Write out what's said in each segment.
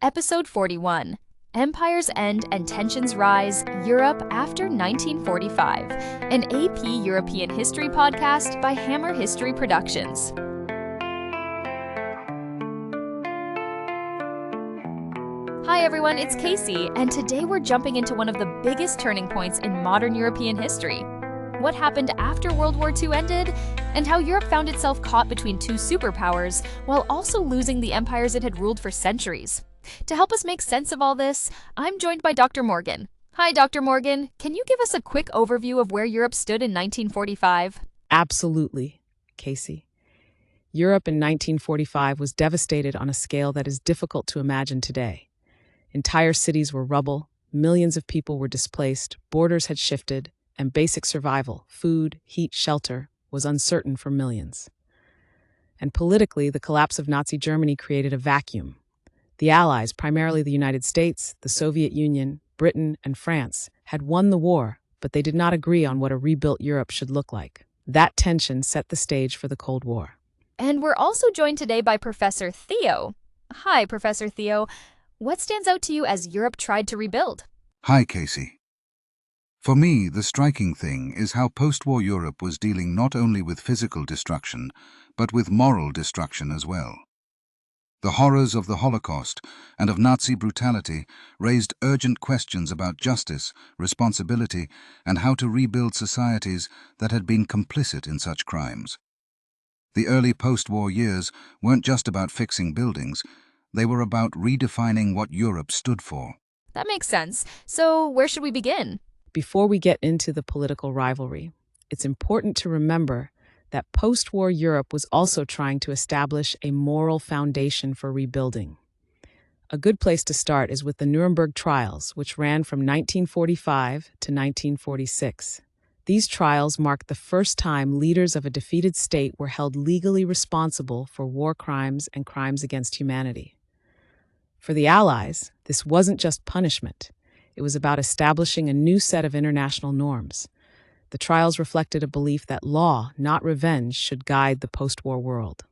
Episode 41: Empires End and Tensions Rise, Europe After 1945, an AP European History podcast by Hammer History Productions. Hi everyone, it's Casey, and today we're jumping into one of the biggest turning points in modern European history. What happened after World War II ended, and how Europe found itself caught between two superpowers while also losing the empires it had ruled for centuries. To help us make sense of all this, I'm joined by Dr. Morgan. Hi, Dr. Morgan. Can you give us a quick overview of where Europe stood in 1945? Absolutely, Casey. Europe in 1945 was devastated on a scale that is difficult to imagine today. Entire cities were rubble, millions of people were displaced, borders had shifted, and basic survival, food, heat, shelter, was uncertain for millions. And politically, the collapse of Nazi Germany created a vacuum. The Allies, primarily the United States, the Soviet Union, Britain, and France, had won the war, but they did not agree on what a rebuilt Europe should look like. That tension set the stage for the Cold War. And we're also joined today by Professor Theo. Hi, Professor Theo. What stands out to you as Europe tried to rebuild? Hi, Casey. For me, the striking thing is how post-war Europe was dealing not only with physical destruction, but with moral destruction as well. The horrors of the Holocaust and of Nazi brutality raised urgent questions about justice, responsibility, and how to rebuild societies that had been complicit in such crimes. The early post-war years weren't just about fixing buildings, they were about redefining what Europe stood for. That makes sense. So where should we begin? Before we get into the political rivalry, it's important to remember that post-war Europe was also trying to establish a moral foundation for rebuilding. A good place to start is with the Nuremberg trials, which ran from 1945 to 1946. These trials marked the first time leaders of a defeated state were held legally responsible for war crimes and crimes against humanity. For the Allies, this wasn't just punishment. It was about establishing a new set of international norms. The trials reflected a belief that law, not revenge, should guide the post-war world.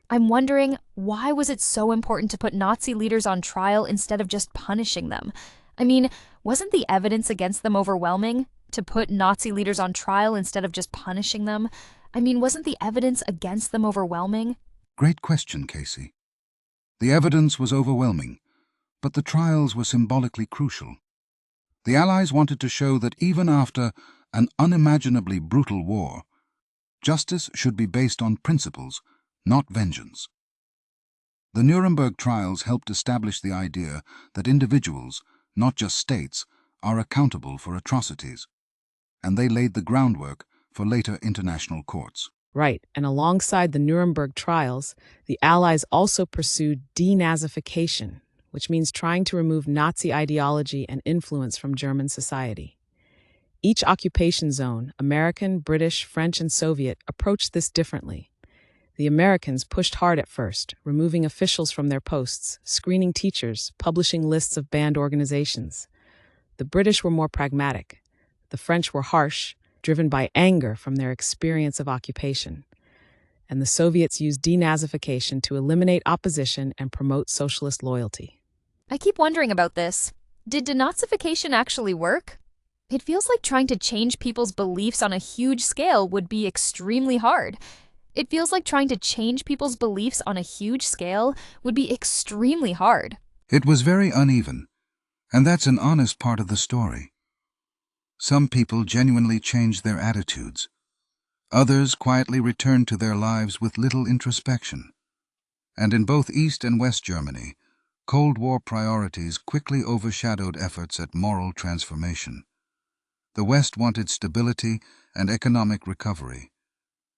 I'm wondering, why was it so important to put Nazi leaders on trial instead of just punishing them? I mean, wasn't the evidence against them overwhelming? To put Nazi leaders on trial instead of just punishing them? I mean, wasn't the evidence against them overwhelming? Great question, Casey. The evidence was overwhelming, but the trials were symbolically crucial. The Allies wanted to show that even after an unimaginably brutal war, justice should be based on principles, not vengeance. The Nuremberg trials helped establish the idea that individuals, not just states, are accountable for atrocities, and they laid the groundwork for later international courts. Right, and alongside the Nuremberg trials, the Allies also pursued denazification, which means trying to remove Nazi ideology and influence from German society. Each occupation zone, American, British, French, and Soviet, approached this differently. The Americans pushed hard at first, removing officials from their posts, screening teachers, publishing lists of banned organizations. The British were more pragmatic. The French were harsh, driven by anger from their experience of occupation. And the Soviets used denazification to eliminate opposition and promote socialist loyalty. I keep wondering about this. Did denazification actually work? It feels like trying to change people's beliefs on a huge scale would be extremely hard. It feels like trying to change people's beliefs on a huge scale would be extremely hard. It was very uneven, and that's an honest part of the story. Some people genuinely changed their attitudes. Others quietly returned to their lives with little introspection. And in both East and West Germany, Cold War priorities quickly overshadowed efforts at moral transformation. The West wanted stability and economic recovery.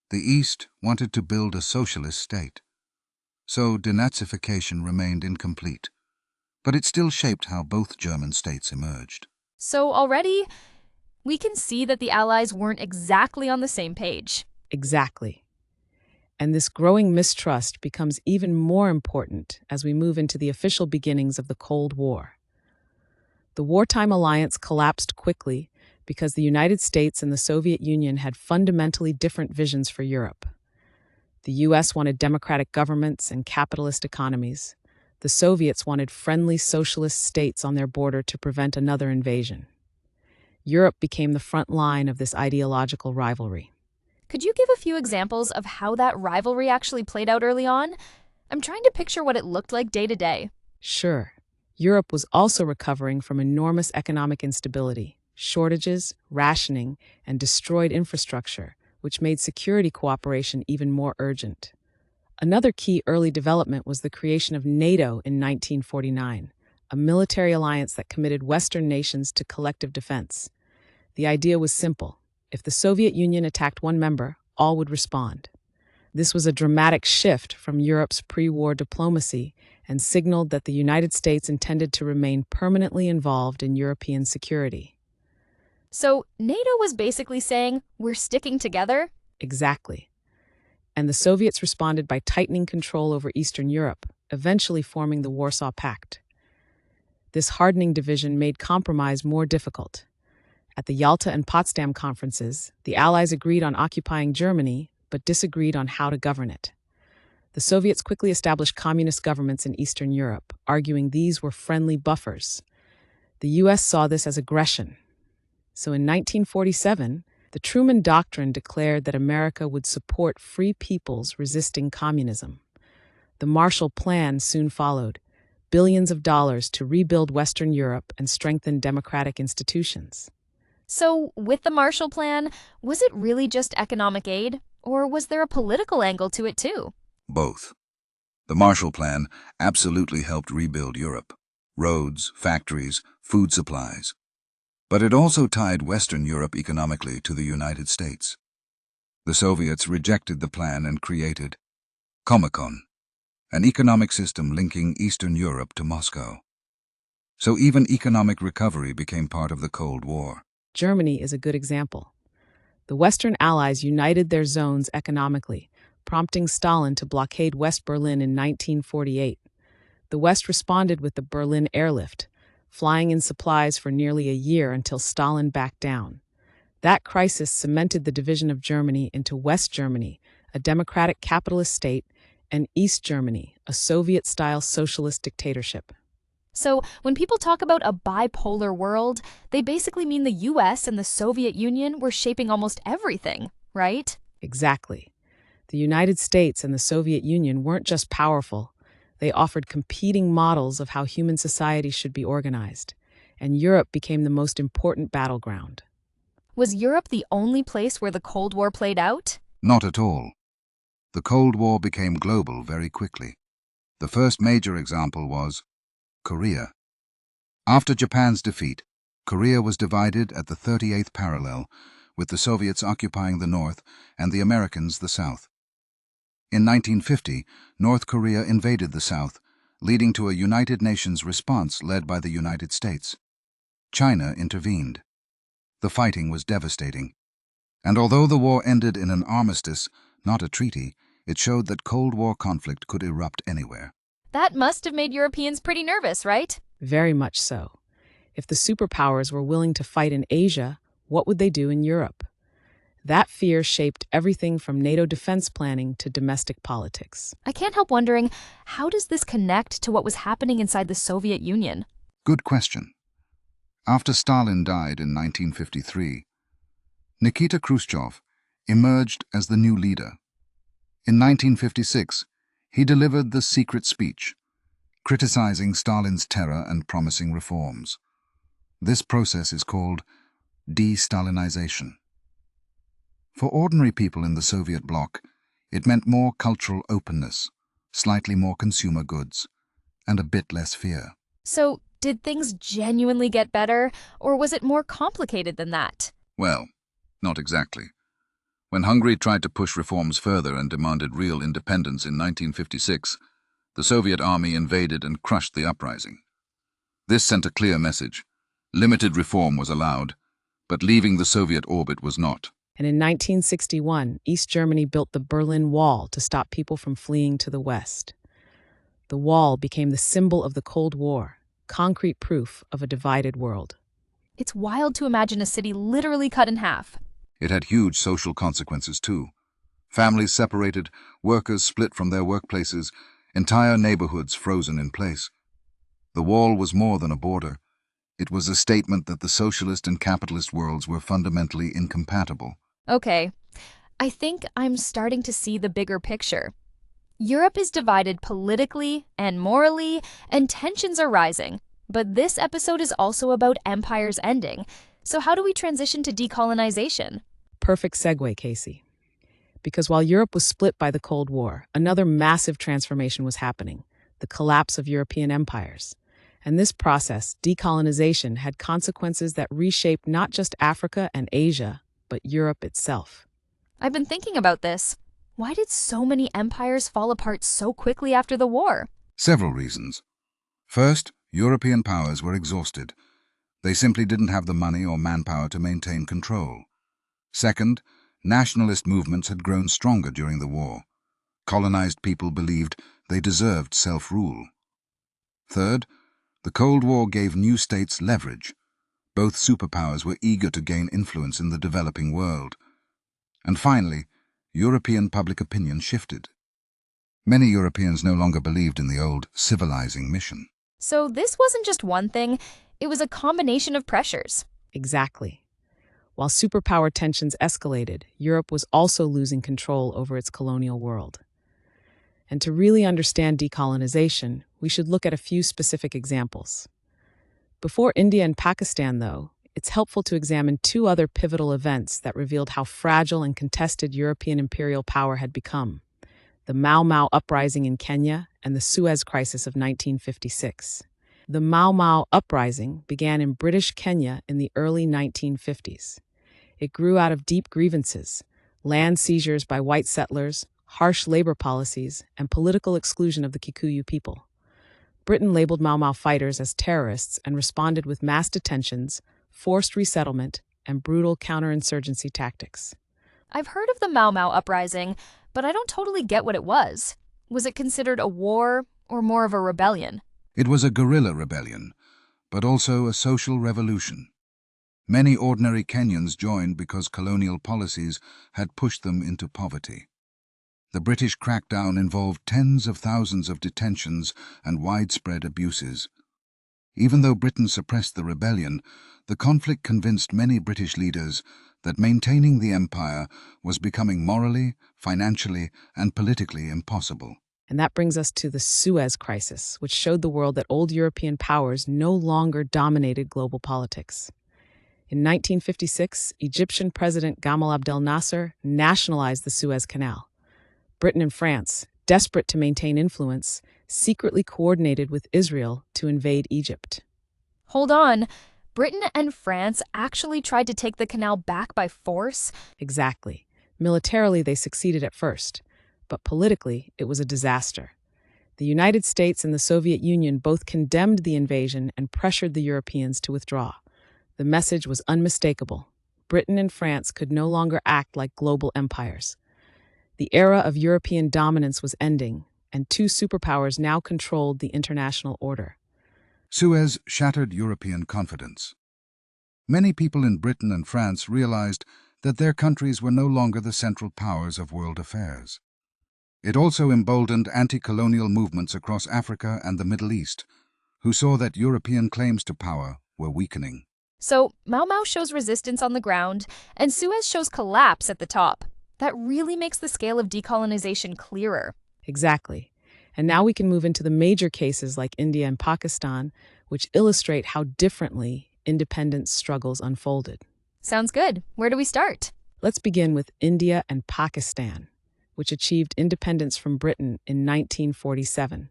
The East wanted to build a socialist state. So denazification remained incomplete, but it still shaped how both German states emerged. So already, we can see that the Allies weren't exactly on the same page. Exactly. And this growing mistrust becomes even more important as we move into the official beginnings of the Cold War. The wartime alliance collapsed quickly because the United States and the Soviet Union had fundamentally different visions for Europe. The U.S. wanted democratic governments and capitalist economies. The Soviets wanted friendly socialist states on their border to prevent another invasion. Europe became the front line of this ideological rivalry. Could you give a few examples of how that rivalry actually played out early on? I'm trying to picture what it looked like day to day. Sure, Europe was also recovering from enormous economic instability, shortages, rationing, and destroyed infrastructure, which made security cooperation even more urgent. Another key early development was the creation of NATO in 1949, a military alliance that committed Western nations to collective defense. The idea was simple. If the Soviet Union attacked one member, all would respond. This was a dramatic shift from Europe's pre-war diplomacy and signaled that the United States intended to remain permanently involved in European security. So NATO was basically saying, we're sticking together? Exactly. And the Soviets responded by tightening control over Eastern Europe, eventually forming the Warsaw Pact. This hardening division made compromise more difficult. At the Yalta and Potsdam conferences, the Allies agreed on occupying Germany, but disagreed on how to govern it. The Soviets quickly established communist governments in Eastern Europe, arguing these were friendly buffers. The U.S. saw this as aggression. So in 1947, the Truman Doctrine declared that America would support free peoples resisting communism. The Marshall Plan soon followed, billions of dollars to rebuild Western Europe and strengthen democratic institutions. So, with the Marshall Plan, was it really just economic aid, or was there a political angle to it too? Both. The Marshall Plan absolutely helped rebuild Europe. Roads, factories, food supplies. But it also tied Western Europe economically to the United States. The Soviets rejected the plan and created Comecon, an economic system linking Eastern Europe to Moscow. So even economic recovery became part of the Cold War. Germany is a good example. The Western Allies united their zones economically, prompting Stalin to blockade West Berlin in 1948. The West responded with the Berlin Airlift, flying in supplies for nearly a year until Stalin backed down. That crisis cemented the division of Germany into West Germany, a democratic capitalist state, and East Germany, a Soviet-style socialist dictatorship. So, when people talk about a bipolar world, they basically mean the US and the Soviet Union were shaping almost everything, right? Exactly. The United States and the Soviet Union weren't just powerful. They offered competing models of how human society should be organized, and Europe became the most important battleground. Was Europe the only place where the Cold War played out? Not at all. The Cold War became global very quickly. The first major example was Korea. After Japan's defeat, Korea was divided at the 38th parallel, with the Soviets occupying the north and the Americans the south. In 1950, North Korea invaded the South, leading to a United Nations response led by the United States. China intervened. The fighting was devastating. And although the war ended in an armistice, not a treaty, it showed that Cold War conflict could erupt anywhere. That must have made Europeans pretty nervous, right? Very much so. If the superpowers were willing to fight in Asia, what would they do in Europe? That fear shaped everything from NATO defense planning to domestic politics. I can't help wondering, how does this connect to what was happening inside the Soviet Union? Good question. After Stalin died in 1953, Nikita Khrushchev emerged as the new leader. In 1956, he delivered the secret speech, criticizing Stalin's terror and promising reforms. This process is called de-Stalinization. For ordinary people in the Soviet bloc, it meant more cultural openness, slightly more consumer goods, and a bit less fear. So, did things genuinely get better, or was it more complicated than that? Well, not exactly. When Hungary tried to push reforms further and demanded real independence in 1956, the Soviet army invaded and crushed the uprising. This sent a clear message. Limited reform was allowed, but leaving the Soviet orbit was not. And in 1961, East Germany built the Berlin Wall to stop people from fleeing to the West. The wall became the symbol of the Cold War, concrete proof of a divided world. It's wild to imagine a city literally cut in half. It had huge social consequences too. Families separated, workers split from their workplaces, entire neighborhoods frozen in place. The wall was more than a border. It was a statement that the socialist and capitalist worlds were fundamentally incompatible. Okay, I think I'm starting to see the bigger picture. Europe is divided politically and morally, and tensions are rising. But this episode is also about empires ending. So how do we transition to decolonization? Perfect segue, Casey. Because while Europe was split by the Cold War, another massive transformation was happening, the collapse of European empires. And this process, decolonization, had consequences that reshaped not just Africa and Asia, but Europe itself. I've been thinking about this. Why did so many empires fall apart so quickly after the war? Several reasons. First, European powers were exhausted. They simply didn't have the money or manpower to maintain control. Second, nationalist movements had grown stronger during the war. Colonized people believed they deserved self-rule. Third, the Cold War gave new states leverage. Both superpowers were eager to gain influence in the developing world. And finally, European public opinion shifted. Many Europeans no longer believed in the old civilizing mission. So this wasn't just one thing, it was a combination of pressures. Exactly. While superpower tensions escalated, Europe was also losing control over its colonial world. And to really understand decolonization, we should look at a few specific examples. Before India and Pakistan, though, it's helpful to examine two other pivotal events that revealed how fragile and contested European imperial power had become: the Mau Mau uprising in Kenya and the Suez Crisis of 1956. The Mau Mau uprising began in British Kenya in the early 1950s. It grew out of deep grievances: land seizures by white settlers, harsh labor policies, and political exclusion of the Kikuyu people. Britain labeled Mau Mau fighters as terrorists and responded with mass detentions, forced resettlement, and brutal counterinsurgency tactics. I've heard of the Mau Mau uprising, but I don't totally get what it was. Was it considered a war or more of a rebellion? It was a guerrilla rebellion, but also a social revolution. Many ordinary Kenyans joined because colonial policies had pushed them into poverty. The British crackdown involved tens of thousands of detentions and widespread abuses. Even though Britain suppressed the rebellion, the conflict convinced many British leaders that maintaining the empire was becoming morally, financially, and politically impossible. And that brings us to the Suez Crisis, which showed the world that old European powers no longer dominated global politics. In 1956, Egyptian President Gamal Abdel Nasser nationalized the Suez Canal. Britain and France, desperate to maintain influence, secretly coordinated with Israel to invade Egypt. Hold on. Britain and France actually tried to take the canal back by force? Exactly. Militarily, they succeeded at first, but politically, it was a disaster. The United States and the Soviet Union both condemned the invasion and pressured the Europeans to withdraw. The message was unmistakable. Britain and France could no longer act like global empires. The era of European dominance was ending, and two superpowers now controlled the international order. Suez shattered European confidence. Many people in Britain and France realized that their countries were no longer the central powers of world affairs. It also emboldened anti-colonial movements across Africa and the Middle East, who saw that European claims to power were weakening. So Mau Mau shows resistance on the ground, and Suez shows collapse at the top. That really makes the scale of decolonization clearer. Exactly. And now we can move into the major cases like India and Pakistan, which illustrate how differently independence struggles unfolded. Sounds good. Where do we start? Let's begin with India and Pakistan, which achieved independence from Britain in 1947.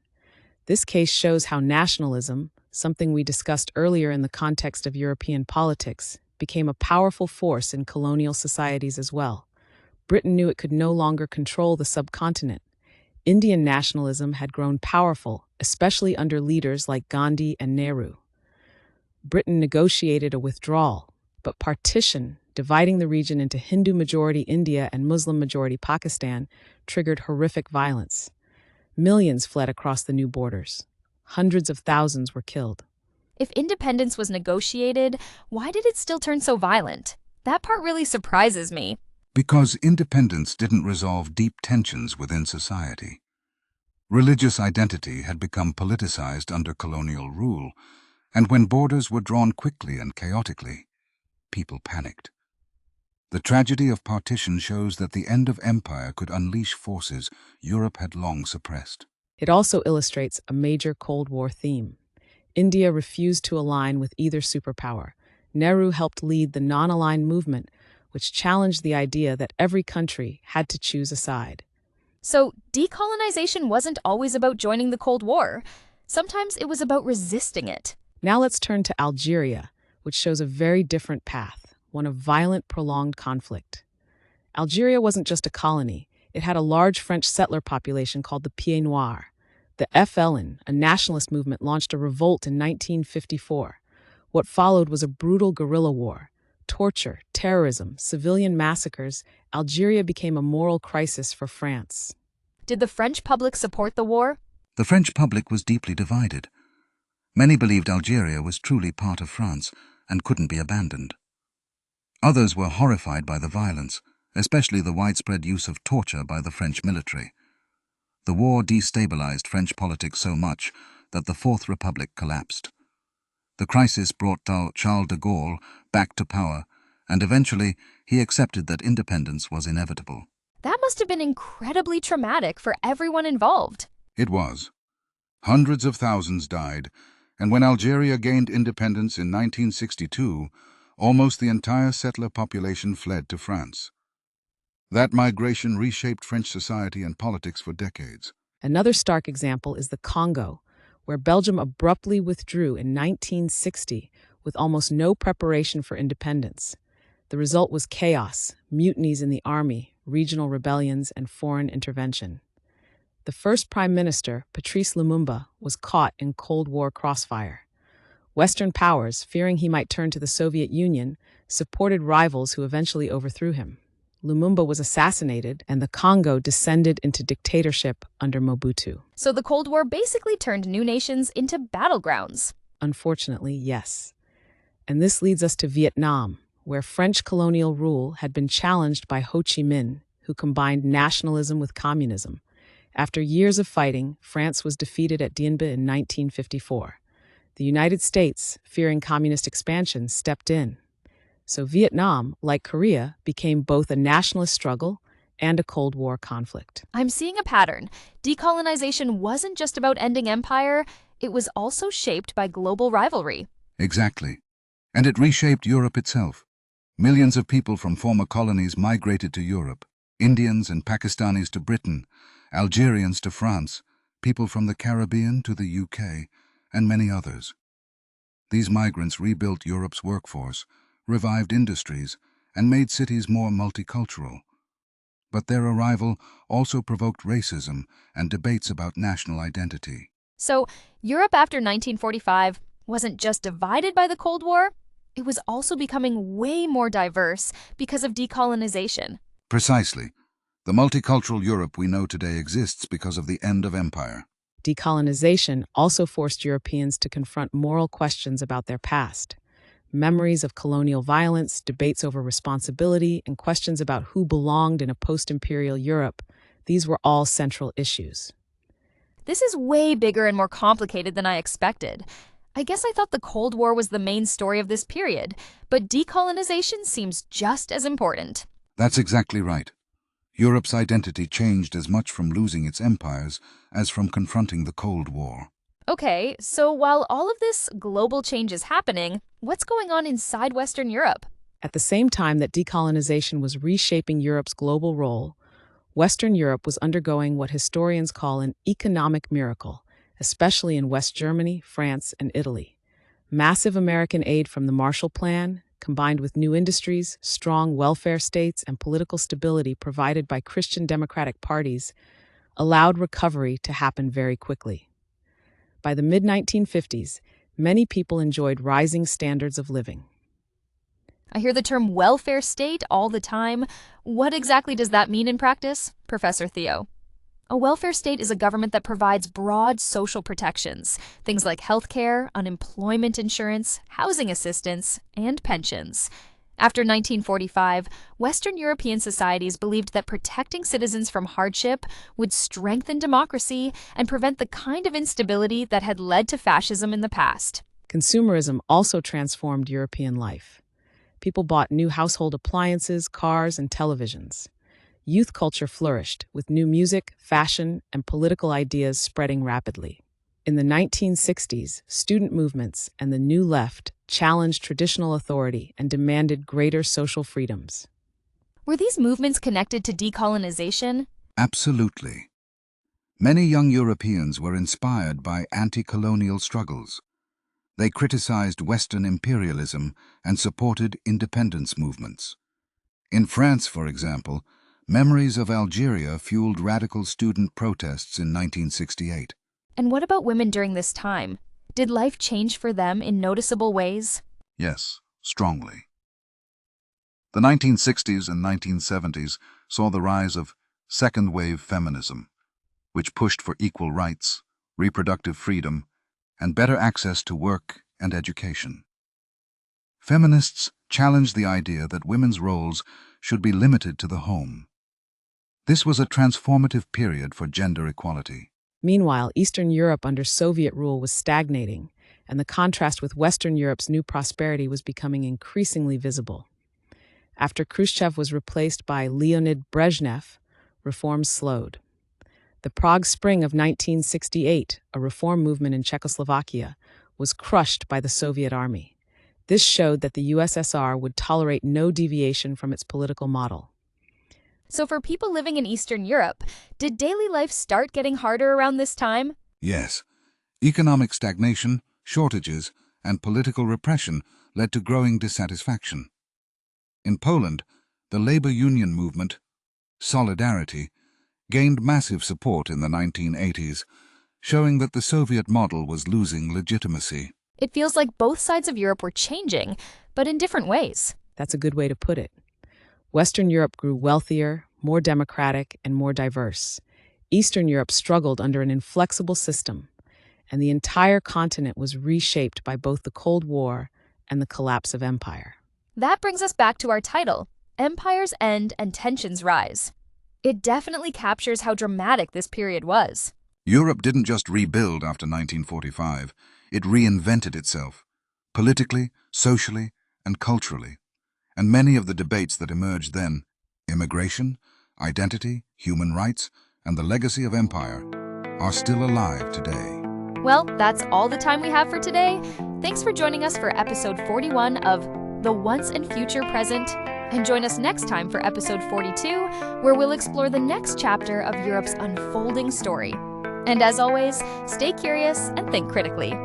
This case shows how nationalism, something we discussed earlier in the context of European politics, became a powerful force in colonial societies as well. Britain knew it could no longer control the subcontinent. Indian nationalism had grown powerful, especially under leaders like Gandhi and Nehru. Britain negotiated a withdrawal, but partition, dividing the region into Hindu-majority India and Muslim-majority Pakistan, triggered horrific violence. Millions fled across the new borders. Hundreds of thousands were killed. If independence was negotiated, why did it still turn so violent? That part really surprises me. Because independence didn't resolve deep tensions within society. Religious identity had become politicized under colonial rule, and when borders were drawn quickly and chaotically, people panicked. The tragedy of partition shows that the end of empire could unleash forces Europe had long suppressed. It also illustrates a major Cold War theme. India refused to align with either superpower. Nehru helped lead the non-aligned movement, which challenged the idea that every country had to choose a side. So, decolonization wasn't always about joining the Cold War. Sometimes it was about resisting it. Now let's turn to Algeria, which shows a very different path, one of violent, prolonged conflict. Algeria wasn't just a colony. It had a large French settler population called the Pieds Noirs. The FLN, a nationalist movement, launched a revolt in 1954. What followed was a brutal guerrilla war. Torture, terrorism, civilian massacres. Algeria became a moral crisis for France. Did the French public support the war? The French public was deeply divided. Many believed Algeria was truly part of France and couldn't be abandoned. Others were horrified by the violence, especially the widespread use of torture by the French military. The war destabilized French politics so much that the Fourth Republic collapsed. The crisis brought Charles de Gaulle back to power, and eventually he accepted that independence was inevitable. That must have been incredibly traumatic for everyone involved. It was. Hundreds of thousands died, and when Algeria gained independence in 1962, almost the entire settler population fled to France. That migration reshaped French society and politics for decades. Another stark example is the Congo, where Belgium abruptly withdrew in 1960 with almost no preparation for independence. The result was chaos, mutinies in the army, regional rebellions, and foreign intervention. The first prime minister, Patrice Lumumba, was caught in Cold War crossfire. Western powers, fearing he might turn to the Soviet Union, supported rivals who eventually overthrew him. Lumumba was assassinated, and the Congo descended into dictatorship under Mobutu. So the Cold War basically turned new nations into battlegrounds. Unfortunately, yes. And this leads us to Vietnam, where French colonial rule had been challenged by Ho Chi Minh, who combined nationalism with communism. After years of fighting, France was defeated at Dien Bien in 1954. The United States, fearing communist expansion, stepped in. So Vietnam, like Korea, became both a nationalist struggle and a Cold War conflict. I'm seeing a pattern. Decolonization wasn't just about ending empire, it was also shaped by global rivalry. Exactly. And it reshaped Europe itself. Millions of people from former colonies migrated to Europe. Indians and Pakistanis to Britain, Algerians to France, people from the Caribbean to the UK, and many others. These migrants rebuilt Europe's workforce, revived industries, and made cities more multicultural. But their arrival also provoked racism and debates about national identity. So, Europe after 1945 wasn't just divided by the Cold War, it was also becoming way more diverse because of decolonization. Precisely. The multicultural Europe we know today exists because of the end of empire. Decolonization also forced Europeans to confront moral questions about their past. Memories of colonial violence, debates over responsibility, and questions about who belonged in a post-imperial Europe, these were all central issues. This is way bigger and more complicated than I expected. I guess I thought the Cold War was the main story of this period, but decolonization seems just as important. That's exactly right. Europe's identity changed as much from losing its empires as from confronting the Cold War. Okay, so while all of this global change is happening, what's going on inside Western Europe? At the same time that decolonization was reshaping Europe's global role, Western Europe was undergoing what historians call an economic miracle, especially in West Germany, France, and Italy. Massive American aid from the Marshall Plan, combined with new industries, strong welfare states, and political stability provided by Christian democratic parties, allowed recovery to happen very quickly. By the mid-1950s, many people enjoyed rising standards of living. I hear the term welfare state all the time. What exactly does that mean in practice, Professor Theo? A welfare state is a government that provides broad social protections, things like healthcare, unemployment insurance, housing assistance, and pensions. After 1945, Western European societies believed that protecting citizens from hardship would strengthen democracy and prevent the kind of instability that had led to fascism in the past. Consumerism also transformed European life. People bought new household appliances, cars, and televisions. Youth culture flourished, with new music, fashion, and political ideas spreading rapidly. In the 1960s, student movements and the New Left challenged traditional authority and demanded greater social freedoms. Were these movements connected to decolonization? Absolutely. Many young Europeans were inspired by anti-colonial struggles. They criticized Western imperialism and supported independence movements. In France, for example, memories of Algeria fueled radical student protests in 1968. And what about women during this time? Did life change for them in noticeable ways? Yes, strongly. The 1960s and 1970s saw the rise of second-wave feminism, which pushed for equal rights, reproductive freedom, and better access to work and education. Feminists challenged the idea that women's roles should be limited to the home. This was a transformative period for gender equality. Meanwhile, Eastern Europe under Soviet rule was stagnating, and the contrast with Western Europe's new prosperity was becoming increasingly visible. After Khrushchev was replaced by Leonid Brezhnev, reforms slowed. The Prague Spring of 1968, a reform movement in Czechoslovakia, was crushed by the Soviet army. This showed that the USSR would tolerate no deviation from its political model. So for people living in Eastern Europe, did daily life start getting harder around this time? Yes, economic stagnation, shortages, and political repression led to growing dissatisfaction. In Poland, the labor union movement, Solidarity, gained massive support in the 1980s, showing that the Soviet model was losing legitimacy. It feels like both sides of Europe were changing, but in different ways. That's a good way to put it. Western Europe grew wealthier, more democratic, and more diverse. Eastern Europe struggled under an inflexible system, and the entire continent was reshaped by both the Cold War and the collapse of empire. That brings us back to our title, Empires End and Tensions Rise. It definitely captures how dramatic this period was. Europe didn't just rebuild after 1945, it reinvented itself, politically, socially, and culturally. And many of the debates that emerged then, immigration, identity, human rights, and the legacy of empire, are still alive today. Well, that's all the time we have for today. Thanks for joining us for episode 41 of The Once and Future Present, and join us next time for episode 42, where we'll explore the next chapter of Europe's unfolding story. And as always, stay curious and think critically.